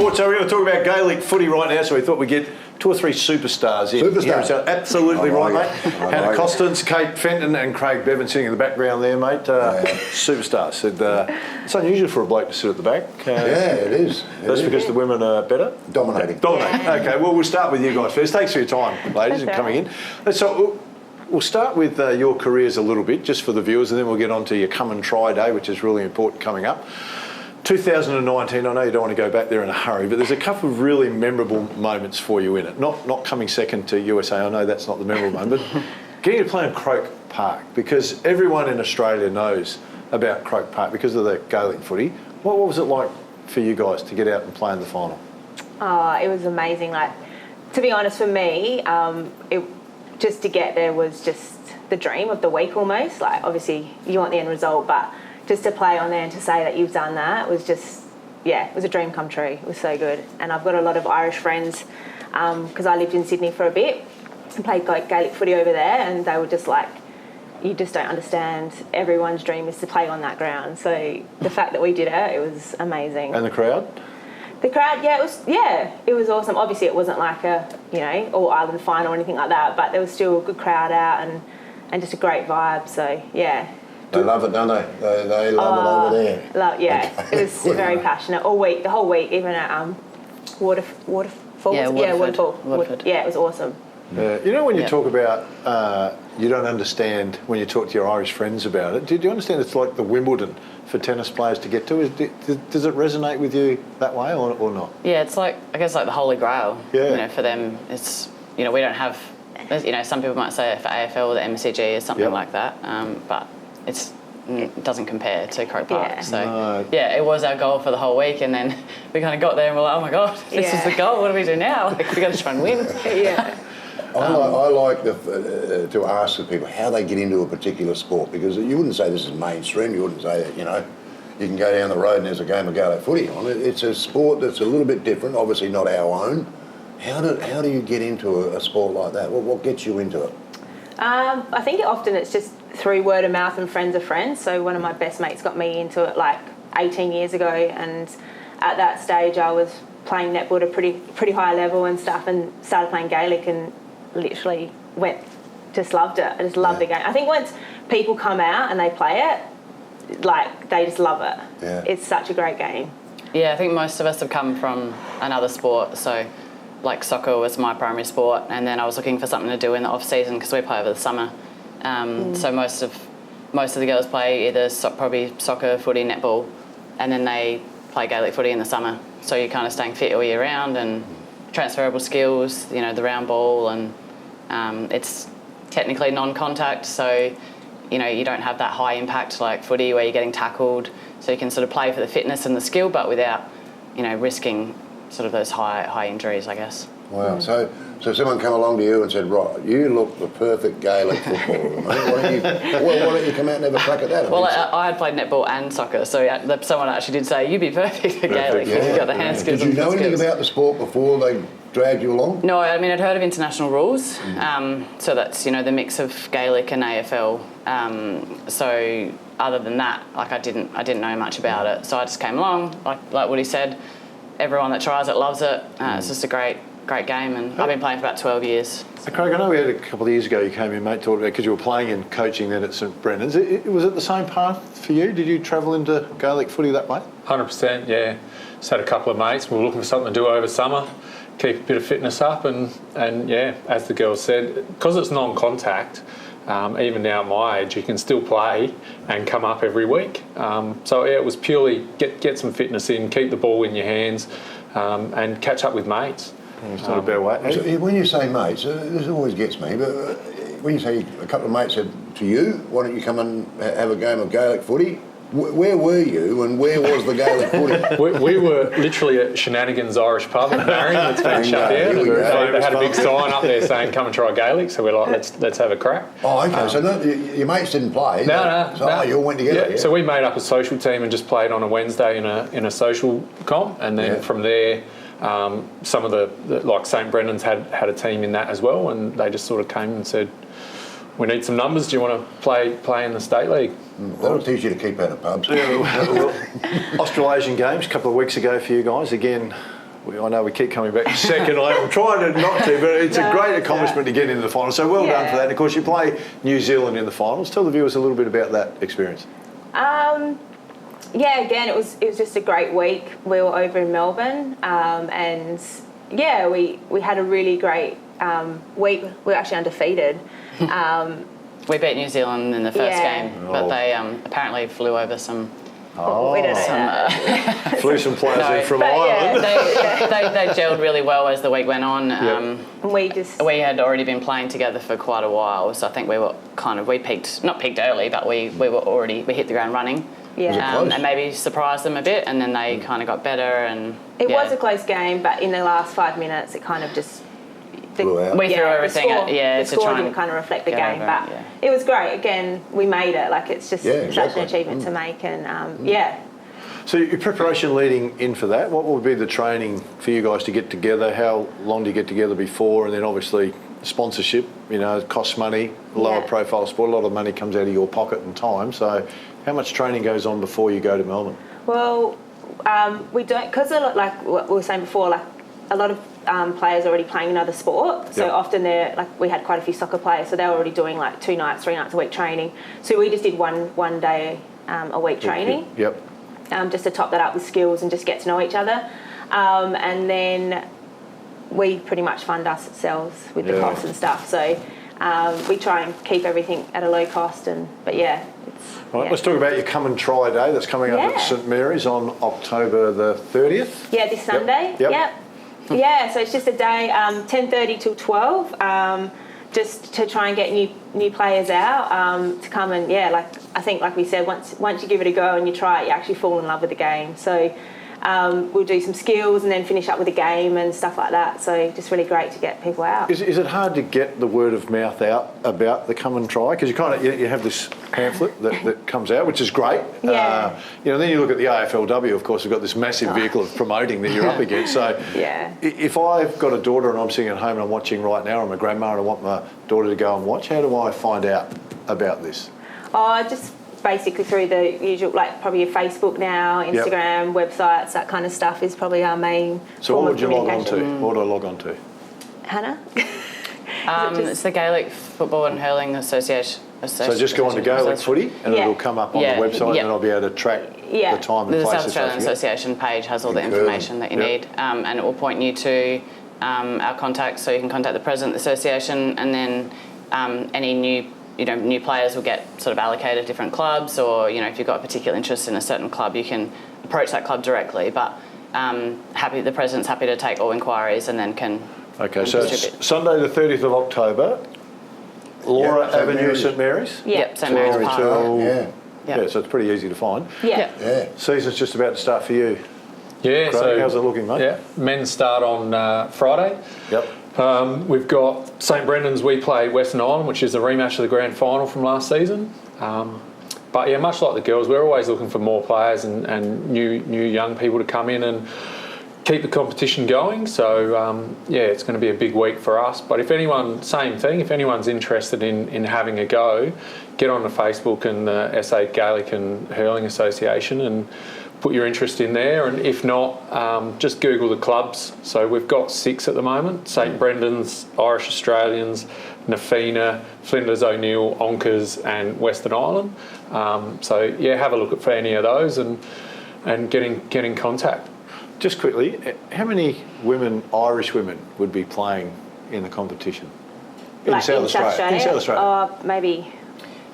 sports. So we're going to talk about Gaelic footy right now. So we thought we'd get 2 or 3 superstars in. Superstars? Absolutely right, mate. Hannah Custance, Kate Fenton and Craig Bevan sitting in the background there, mate. Superstars. It's unusual for a bloke to sit at the back. It is. That's because the women are better? Dominating. Okay, well, we'll start with you guys first. Thanks for your time, ladies, and coming in. So we'll start with your careers a little bit, just for the viewers, and then we'll get on to your come and try day, which is really important coming up. 2019, I know you don't want to go back there in a hurry, but there's a couple of really memorable moments for you in it. Not coming second to USA, I know that's not the memorable moment, but getting to play in Croke Park, because everyone in Australia knows about Croke Park because of the Gaelic footy. What was it like for you guys to get out and play in the final? Oh, it was amazing. Like, to be honest, for me, just to get there was just the dream of the week almost. Like, obviously, you want the end result, but just to play on there and to say that you've done that was just, it was a dream come true. It was so good. And I've got a lot of Irish friends because I lived in Sydney for a bit and played Gaelic footy over there, and they were just like, you just don't understand. Everyone's dream is to play on that ground. So the fact that we did it was amazing. And the crowd? The crowd, it was awesome. Obviously, it wasn't like a, All Ireland final or anything like that, but there was still a good crowd out and just a great vibe. So, yeah. They love it, don't they? They love it over there. It was very passionate all week, the whole week, even at Waterfalls. Waterford. Yeah, it was awesome. You know when you talk about you don't understand when you talk to your Irish friends about it, do you understand it's like the Wimbledon for tennis players to get to? Does it resonate with you that way or not? Yeah, it's like, I guess, like the Holy Grail. Yeah. For them, it's, we don't have, some people might say for AFL the MCG is something like that, but it doesn't compare to Croke Park. Yeah. So, it was our goal for the whole week, and then we kind of got there and we're like, oh my God, this is the goal, what do we do now? Like, we got to try and win. I like to ask the people how they get into a particular sport, because you wouldn't say this is mainstream, you wouldn't say that, you can go down the road and there's a game of Gaelic footy on it. It's a sport that's a little bit different, obviously not our own. How do you get into a sport like that? What gets you into it? I think often it's just through word of mouth and friends of friends. So one of my best mates got me into it like 18 years ago, and at that stage I was playing netball at a pretty high level and stuff, and started playing Gaelic and literally just loved it. I just loved the game. I think once people come out and they play it, like, they just love it. Yeah. It's such a great game. Yeah, I think most of us have come from another sport, so like soccer was my primary sport, and then I was looking for something to do in the off season because we play over the summer. So most of the girls play either probably soccer, footy, netball, and then they play Gaelic footy in the summer. So you're kind of staying fit all year round, and transferable skills, the round ball, and it's technically non-contact, so you don't have that high impact like footy where you're getting tackled, so you can sort of play for the fitness and the skill, but without risking sort of those high injuries, I guess. Wow. So someone come along to you and said, right, you look the perfect Gaelic footballer, mate. Why don't you come out and have a crack at that? Well, I had played netball and soccer, so someone actually did say, you'd be perfect for Gaelic because you've got the hand skills. Did you know anything about the sport before they dragged you along? No, I mean, I'd heard of international rules, so that's, the mix of Gaelic and AFL. So other than that, like, I didn't know much about it, so I just came along, like Woody said. Everyone that tries it loves it. It's just a great game, and I've been playing for about 12 years. So Craig, I know we had a couple of years ago you came in, mate, talked about, because you were playing and coaching then at St Brennan's. Was it the same path for you? Did you travel into Gaelic footy that way? 100%, yeah. Just had a couple of mates. We were looking for something to do over summer, keep a bit of fitness up, and as the girls said, because it's non-contact, even now at my age, you can still play and come up every week. It was purely get some fitness in, keep the ball in your hands, and catch up with mates. It's not a bad way. So when you say mates, this always gets me, but when you say a couple of mates said to you, why don't you come and have a game of Gaelic footy? Where were you and where was the Gaelic footy? We were literally at Shenanigans Irish Pub in Marion that's been shut down. They had a big sign up there saying, come and try Gaelic, so we're like, let's have a crack. Oh, okay, so your mates didn't play? No. You all went together? Yeah, so we made up a social team and just played on a Wednesday in a social comp, and then from there, some of the like St Brennan's had a team in that as well, and they just sort of came and said, we need some numbers. Do you want to play in the state league? That'll teach you to keep out of pubs. Australasian Games a couple of weeks ago for you guys. Again, I know we keep coming back to second. I'm trying to not to, but it's a great accomplishment to get into the final. So well done for that. And of course, you play New Zealand in the finals. Tell the viewers a little bit about that experience. Yeah, again, it was just a great week. We were over in Melbourne, and yeah, we had a really great week. We were actually undefeated. We beat New Zealand in the first game, but they apparently flew over some. We don't know that. Flew some players in from Ireland. They gelled really well as the week went on. We had already been playing together for quite a while, so I think we were not peaked early, but we hit the ground running. Yeah. And maybe surprised them a bit, and then they kind of got better. And it was a close game, but in the last 5 minutes, it kind of just we threw everything. The score didn't kind of reflect the game, but it was great. Again, we made it. Like, it's just such an achievement to make, and So your preparation leading in for that, what would be the training for you guys to get together? How long do you get together before? And then obviously sponsorship, it costs money, lower profile sport, a lot of money comes out of your pocket and time. So how much training goes on before you go to Melbourne? Well, we don't, because like what we were saying before, like a lot of players are already playing another sport. So often we had quite a few soccer players, so they were already doing like 2 nights, 3 nights a week training. So we just did one day a week training. Yep. Just to top that up with skills and just get to know each other. And then we pretty much fund us ourselves with the costs and stuff. So we try and keep everything at a low cost. Right, let's talk about your come and try day that's coming up at St Mary's on October the 30th. Yeah, this Sunday. Yep. Yeah, so it's just a day, 10:30 till 12, just to try and get new players out to come and I think like we said, once you give it a go and you try it, you actually fall in love with the game. So we'll do some skills and then finish up with a game and stuff like that. So just really great to get people out. Is it hard to get the word of mouth out about the come and try? Because you have this pamphlet that comes out, which is great. Yeah. Then you look at the AFLW, of course, we've got this massive vehicle of promoting that you're up against. So if I've got a daughter and I'm sitting at home and I'm watching right now, I'm a grandma and I want my daughter to go and watch, how do I find out about this? Just basically through the usual, like probably your Facebook now, Instagram, websites, that kind of stuff is probably our main So what would you log on to? communication. What would I log on to? Hannah? it's the Gaelic Football and Hurling Association. So just go on to Gaelic Footy and it'll come up on the website and I'll be able to track the time and the place. South Australian Association page has all the information that you need, and it will point you to our contacts, so you can contact the president of the association, and then any new players will get sort of allocated different clubs, or if you've got a particular interest in a certain club, you can approach that club directly. But the president's happy to take all inquiries and then can. Okay, so it's Sunday the 30th of October, Laura Avenue, St Mary's. Yep, St Mary's Park. So it's pretty easy to find. Yeah. Season's just about to start for you. Yeah. Craig, so how's it looking, mate? Yeah, men's start on Friday. Yep. We've got St Brendan's. We play Western Island, which is the rematch of the grand final from last season. But much like the girls, we're always looking for more players and new young people to come in and keep the competition going. So it's going to be a big week for us. But if anyone's interested in having a go, get on to Facebook and the SA Gaelic and Hurling Association and put your interest in there. And if not, just Google the clubs. So we've got 6 at the moment: St Brendan's, Irish Australians, Nafina, Flinders O'Neill, Onkers and Western Island. Have a look for any of those and get in contact. Just quickly, how many Irish women, would be playing in the competition? In South Australia? In South Australia? Maybe.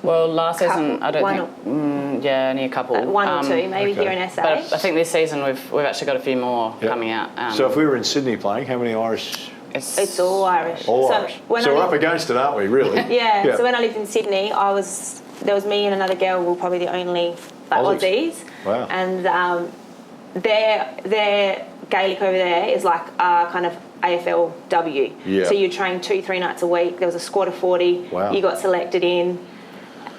Well, last season, I don't think... only a couple. 1 or 2, maybe here in SA. But I think this season we've actually got a few more coming out. So if we were in Sydney playing, how many Irish... It's all Irish. All Irish. So we're up against it, aren't we, really? So when I lived in Sydney, there was me and another girl, we were probably the only Aussies. Wow. And their Gaelic over there is like kind of AFLW. Yeah. So you train 2-3 nights a week. There was a squad of 40. Wow. You got selected in.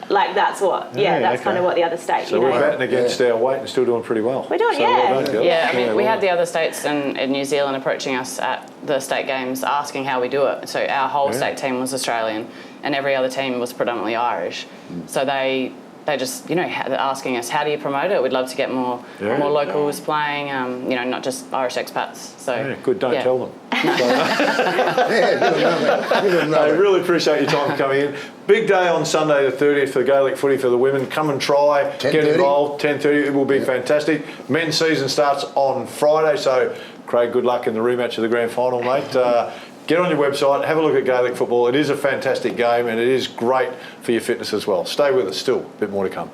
Like that's what, kind of what the other states. So we're batting against our weight and still doing pretty well. We're doing, well done, girls. We had the other states in New Zealand approaching us at the state games asking how we do it. So our whole state team was Australian and every other team was predominantly Irish. So they they just, they're asking us, how do you promote it? We'd love to get more locals playing, not just Irish expats. So Yeah, good, don't tell them. Yeah, give them I another. really appreciate your time coming in. Big day on Sunday the 30th for Gaelic footy for the women. Come and try, get 10:30. involved. 10:30, it will be fantastic. Men's season starts on Friday, so Craig, good luck in the rematch of the grand final, mate. Get on your website, have a look at Gaelic football. It is a fantastic game and it is great for your fitness as well. Stay with us still, a bit more to come.